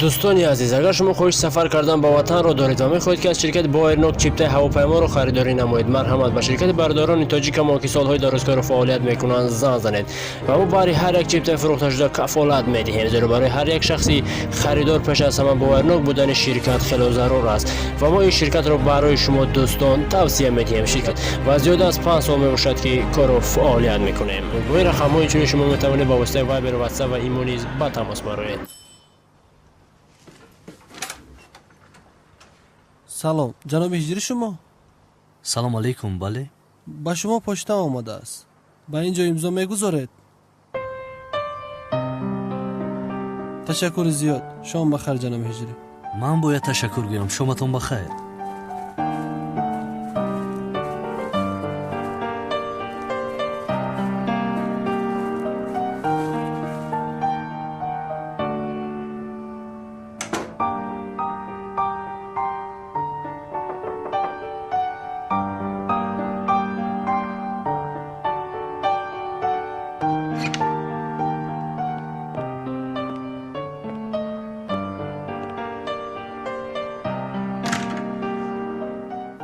дӯстони азиз, агар шумо хоҳиш сафар кардан ба ватанро доред ва мехоҳед ки аз ширкати Боернок чиптаи ҳавопайморо харидорӣ намоед, марҳамат, ба ширкати бардорони тоҷикамон ки солҳои дарозкору фаъолият мекунанд зан занед ва мо баҳри ҳар як чиптаи фурӯхташуда кафолат медиҳем, зеро барои ҳар як шахси харидор пеш аз ҳама Боернок будани ширкат хело зарур аст ва мо ин ширкатро барои шумо дӯстон тавсия медиҳем. ширкат ва зиёда аз 5 сол мебошад ки кору фаъолият мекунем. бо рақамҳои чунин шумо метавонед ба воситаи Вайбер, ватсап ва имо низ ба тамос бароед. салом, ҷаноби ҳиҷри шумо? салом алейкум. бале, ба шумо почта омадааст. ба ин ҷо имзо мегузоред. ташаккури зиёд. шом бахайр ҷаноби ҳиҷрӣ. ман бояд ташаккур гӯям. шоматон бахайр.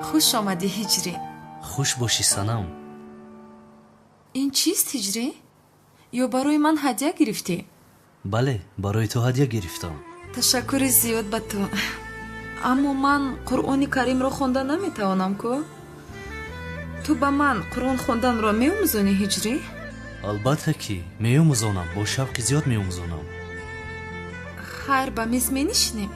хуш омадӣ ҳиҷрӣ. хуш бошӣ санам. ин чист ҳиҷрӣ? ё барои ман ҳадя гирифтӣ? бале, барои ту ҳадя гирифтам. ташаккури зиёд ба ту. аммо ман қуръони каримро хонда наметавонам ку? ту ба ман қуръон хонданро меомӯзонӣ ҳиҷрӣ? албатта ки меомӯзонам. бо шавқи зиёд меомӯзонам. хайр, ба миз менишинем.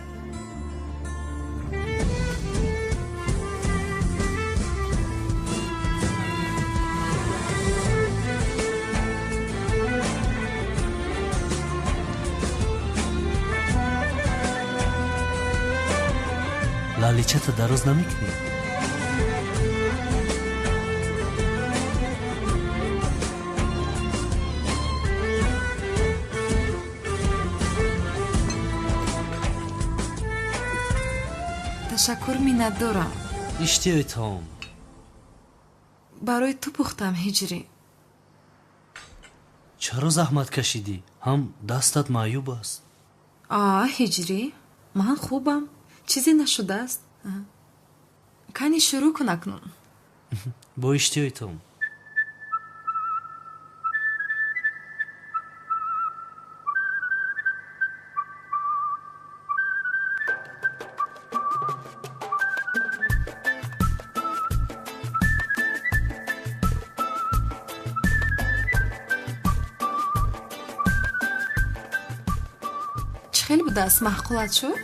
лаличата дароз намекунӣ? ташаккур миннатдорам. иштиёйтом. барои ту пухтам ҳиҷрӣ. чаро заҳмат кашидӣ? ҳам дастат маъюб аст. ҳиҷрӣ, ман хубам. чизе нашудааст. кани шурӯъ кун акнун. бо иштиёйтом. чӣ хел будааст? маъқулат шуд?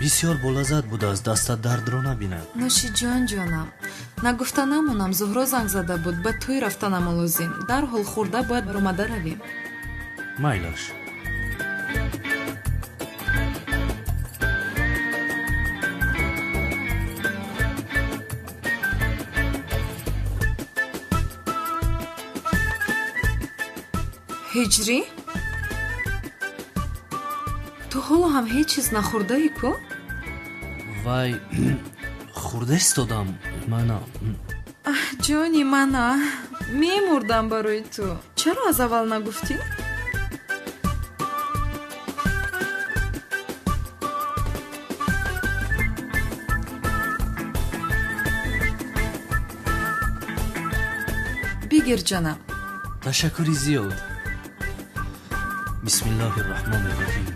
бисёр болаззат будааст, дастат дардро набинад. нӯшиҷон ҷонам, нагуфта намонам. зуҳро занг зада буд, ба тӯй рафтанам лозим. дарҳол хӯрда бояд баромада равем. майлаш. ҳиҷрӣ, ту ҳоло ҳам ҳеҷ чиз нахӯрдаӣ ку? вай хурда истодам. мана ҷони мана, мемурдам барои ту. чаро аз аввал нагуфтӣ? бигир ҷонам. ташаккури зиёд. бисмиллоҳи роҳмони роҳим.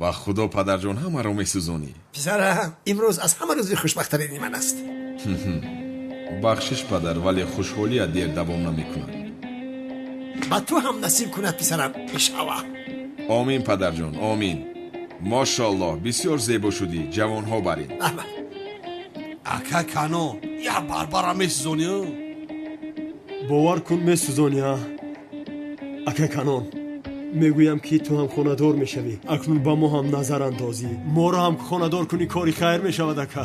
ба худо падарҷон ҳамаро месӯзонӣ. писарам, имрӯз аз ҳама рӯзи хушбахтарини ман аст. бахшиш падар, вале хушҳолият дер давом намекунад. ба ту ҳам насиб кунад писарам ишава. омин падарҷон, омин. мошаллоҳ, бисёр зебо шудӣ. ҷавонҳо барин. ака канон я барбара месӯзонӣ. бовар кун месӯзонӣ. ака канон, мегӯям ки ту ҳам хонадор мешавӣ. акнун ба мо ҳам назарандозӣ. моро ҳам хонадор кунӣ, кори хайр мешавад ака.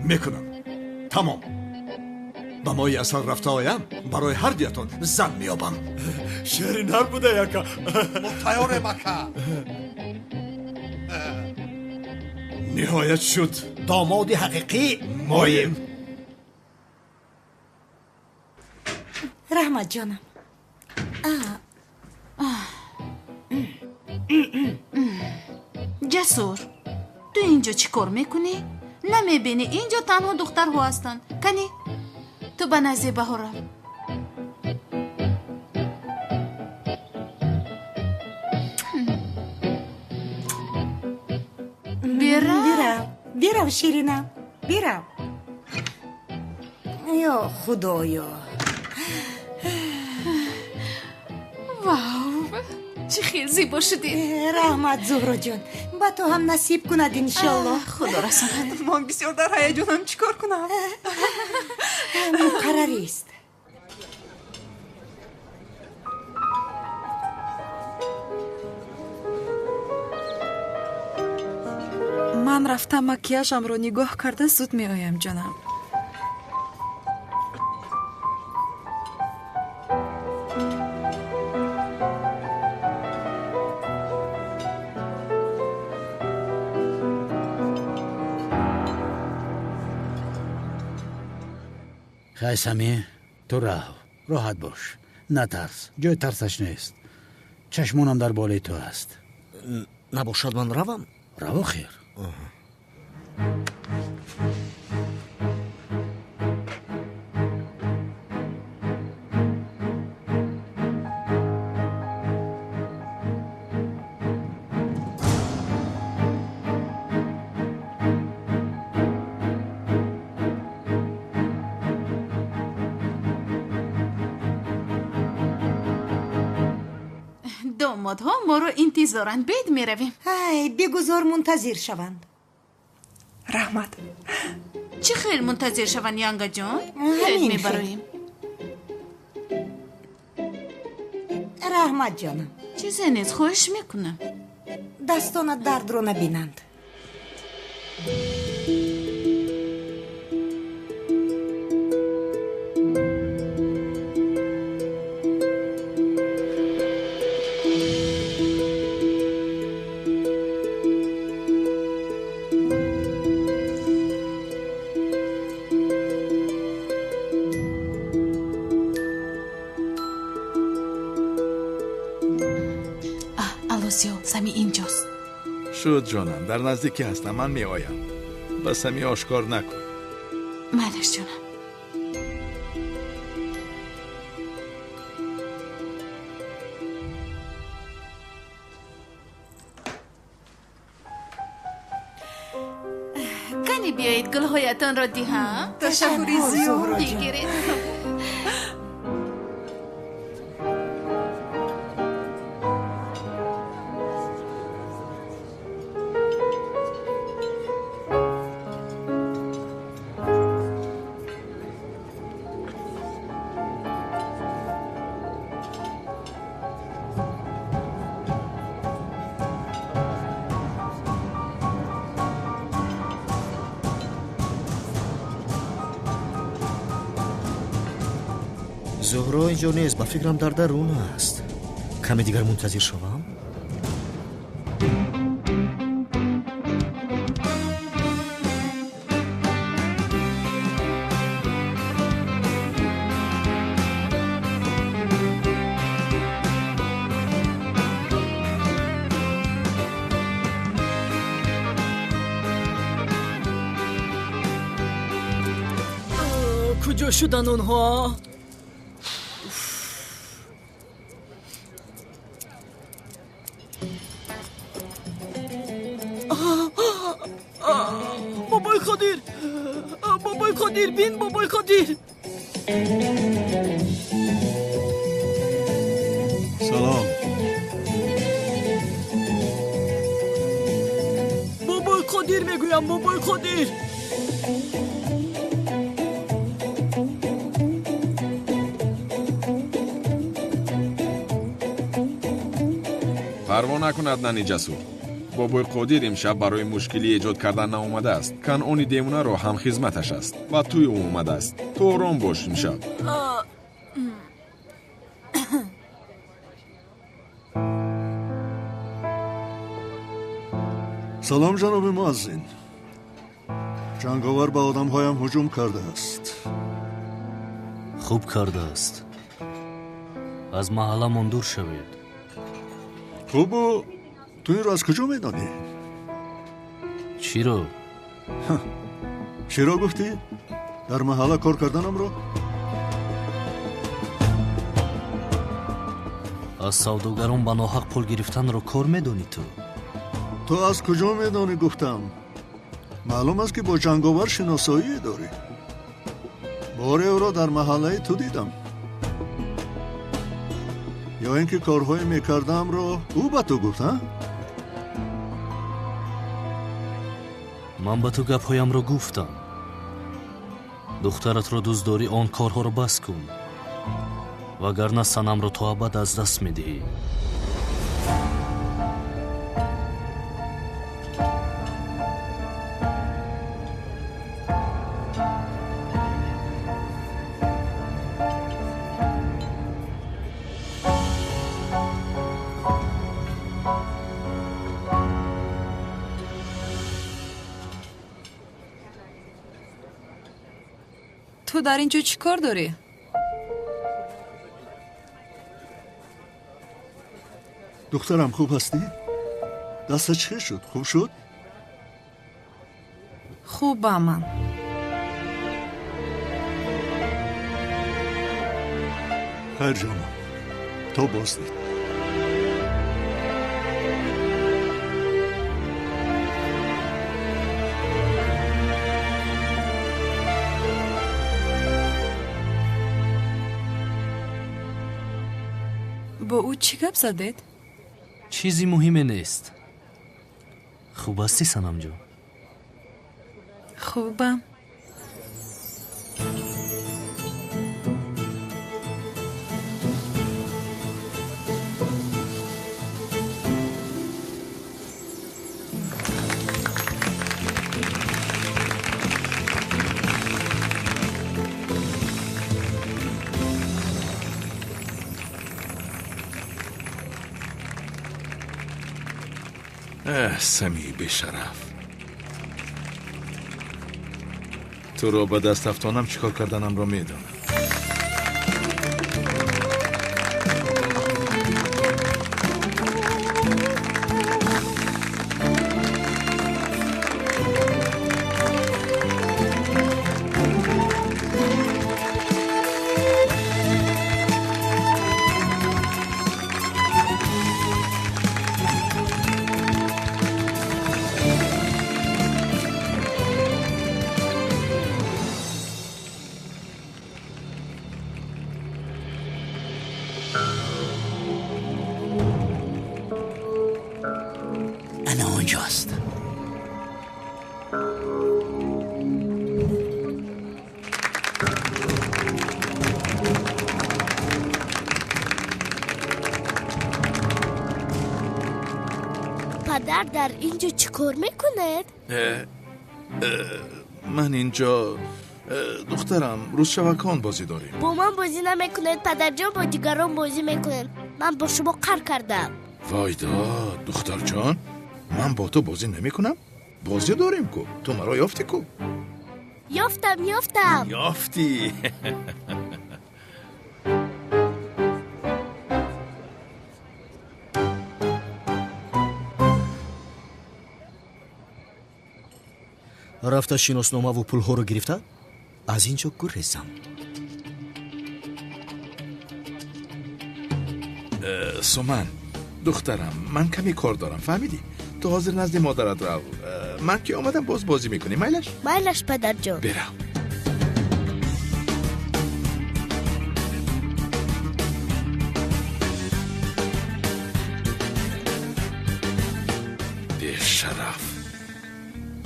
мекунам. тамом. ба мои асар рафта оям, барои ҳардиятон зан меёбам. шеринар будай ака. мо тайёрем ака. ниҳоят шуд. домоди ҳақиқӣ моем. раҳмат ҷонам. ҷасур, ту инҷо чӣ кор мекунӣ? намебинӣ инҷо танҳо духтарҳо ҳастанд? кани ту ба назди баҳор рав. бирав ширинам, бирав. ё худоё. вау, чӣ хел зебо шудӣ. раҳмат зуҳроҷон, ба ту ҳам насиб кунад иншоллоҳ. худо расонад. ман бисёр дар ҳаяҷонам. чӣ кор кунам? муқаррарист. ман рафта макияжамро нигоҳ карда зуд меоям ҷонам. хайсамӣ, ту раҳ, роҳат бош. натарс, ҷои тарсаш нест. чашмонам дар болои ту аст. набошад ман равам? раво хир. домодҳо моро интизоранд. бед меравем. бигузор мунтазир шаванд. раҳмат. чӣ хел мунтазир шаванд янгаҷон? бед мебароем. раҳмат ҷонам. чизе нест, хоҳиш мекунам. дастонат дардро набинанд. алосиё сами инҷост. شد جانم در نزدیکی هستم من می آیم بس همی آشکار نکن. مالش جانم. کنی بیایید گلهایتان را دیهم. تشکری زیاد. بگیرید. зуҳро инҷо нест ба фикрам дар дарун аст. каме дигар мунтазир шавам. کجا شدن اونها؟ بابای خدیر، بابای خدیر، بین بابای خدیر. سلام. بابای خدیر میگویم، بابای خدیر. парво накун аднани ҷасур. бобои қодир имшаб барои мушкилӣ эҷод кардан наомадааст. канъони демунаро ҳамхизматаш аст ва туй ӯ омадааст. ту ором бош имшаб. салом ҷаноби муаззин. ҷанговар ба одамҳоям ҳуҷум кардааст. хуб кардааст. аз маҳалламон дур шавед. хубу ту инро аз куҷо медонӣ? чиро? чиро гуфтӣ? дар маҳалла кор карданамро? аз савдогарон ба ноҳақ пул гирифтанро кор медонӣ ту? ту аз куҷо медонӣ гуфтам? маълум аст ки бо ҷанговар шиносоие дорӣ. боре ӯро дар маҳаллаи ту дидам. ё ин ки корҳое мекардамро ӯ ба ту гуфт? ман ба ту гапҳоямро гуфтам. духтаратро дӯст дорӣ он корҳоро бас кун, вагарна санамро то абад аз даст медиҳӣ. تو در اینجا چی کار داری؟ دخترم خوب هستی؟ دستت چه شد؟ خوب شد؟ خوبم من. خیر جانم تو بازدید. با او چی گپ زدید؟ چیزی مهمه نیست. خوب هستی سنم جان؟ خوبم. سمی بیشرف، تو رو به دست افتانم چیکار کردنم رو میدونم. انا اونجاست. پدر در اینجا چیکار میکند؟ من اینجا دخترم روز شبکان بازی داریم. با من بازی نمیکند پدر جان، با دیگران بازی میکنند. من با شما قهر کردم. وایدا دختر جان، من با تو بازی نمی کنم؟ بازی داریم کو، تو مرا یافتی کو؟ یافتم یافتی. рафта шиносномаву пулҳоро гирифта аз ин ҷо гурезам. سومن دخترم، من کمی کار دارم، فهمیدی؟ تو حاضر نزد مادرت رو. من که آمدم باز بازی میکنی. میلش پدر جان. برم. بیشرف،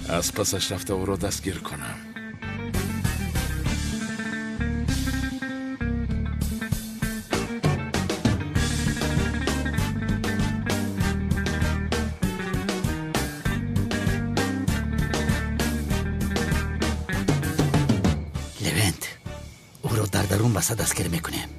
از پسش رفته او را دستگیر کنم. لونت، او را در درون بسته دستگیر میکنیم.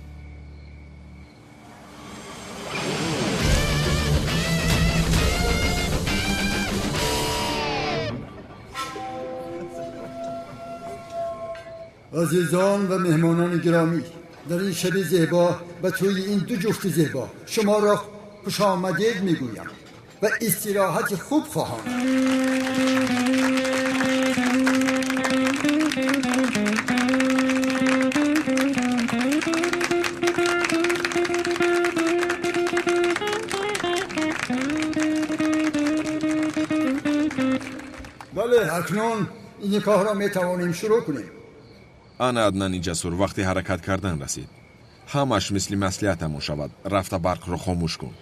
عزیزان و مهمانان گرامی، در این شب زیبا و توی این دو جفت زیبا شما را خوش آمدید میگویم و استراحت خوب خواهم. بله، اکنون این کار را میتوانیم شروع کنیم. ана аднани ҷасур вақти ҳаракат кардан расид. ҳамаш мисли маслиҳатамон шавад. рафта барқро хомӯш кун.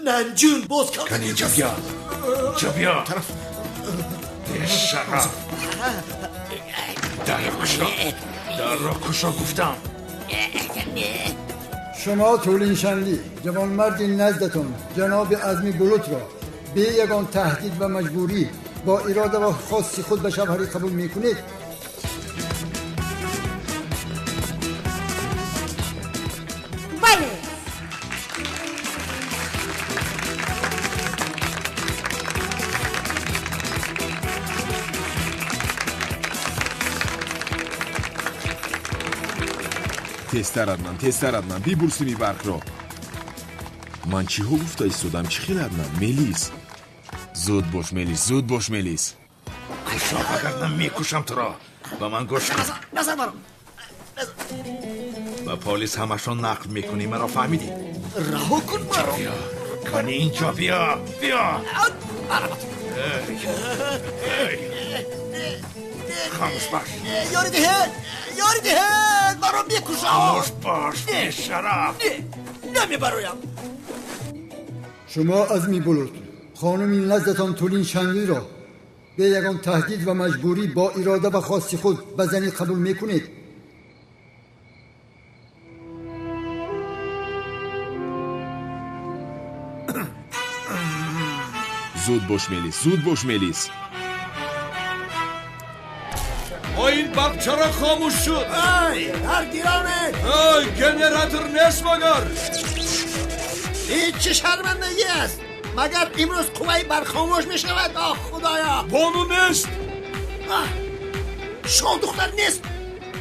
ننجون باز کن اینجا بیا. بیشرف، در را کشا گفتم. شما تولینشندی جوانمردی نزدتون جناب عزمی بلوت را به یگان تهدید و مجبوری با اراده و خاصی خود به شوهری قبول میکنید. بله. тезтар аднан бибурсими барқро. ман чиҳо гуфта истодам? чӣ хел аднан? мелис, зуд бош мелис. кушоқ агарнам мекушам туро. ба ман гӯш кун. ба полис ҳамашон нақл мекунӣ, маро фаҳмидӣ? раҳо кун маро. кани инҷо биё. خاموش باش. یاری دهد مرا میکشم. خاموش باش بیشرف. نمیبرایم. شما عزمی بلوت، خانم این لذتان طولین شنگی را به یگان تهدید و مجبوری با اراده و خواست خود به زنی قبول میکنید؟ زود باش ملیس، زود باش ملیس. این باغ چرا خاموش شد؟ ای در گیرانه ای گنراتور نیست مگر این چه شرمندگی است مگر امروز قوی برخاموش می شود؟ آه خدایا بانو نیست شاه دختر نیست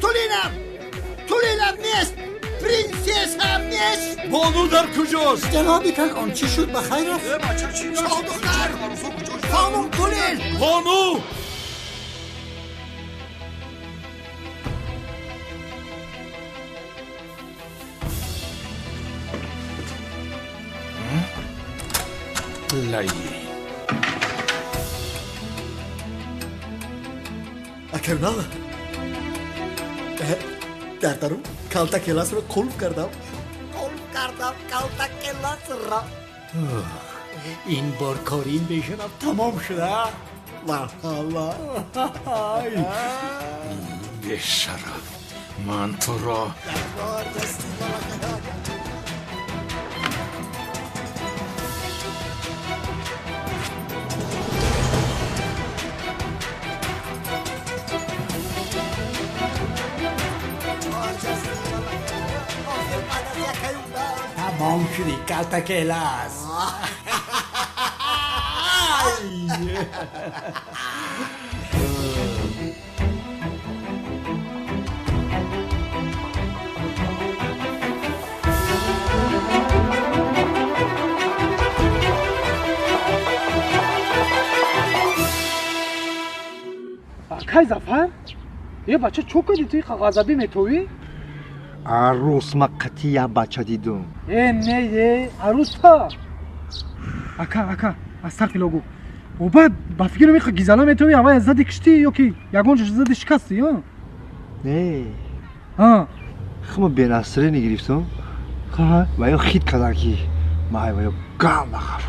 تولینم نیست پرنسس هم نیست بانو در کجاست؟ جنابی کنعان چی شد بخیر است؟ شاه دختر خانم تولین بانو لایی اکرنا دردارم کالتا کلاس رو قلب کردم کالتا کلاس را این بار کاریم بشنم تمام شده مرحبا بیشرف من تو را تمام شدی کالتا کلاس کای زفر یه بچه چو کدی توی غضبی میتوی؟ عروس ما قطعی یه بچه دیدم نه یه عروس ها اکا از طرف لوگو و بعد با فکر میخوا گیزالا میتوی اما از زدی کشتی یا که یگونش زدی شکستی ها؟ نه ها خما به نصره نگریفتم خواه و یا خید کدرکی مای و یا گام بخواه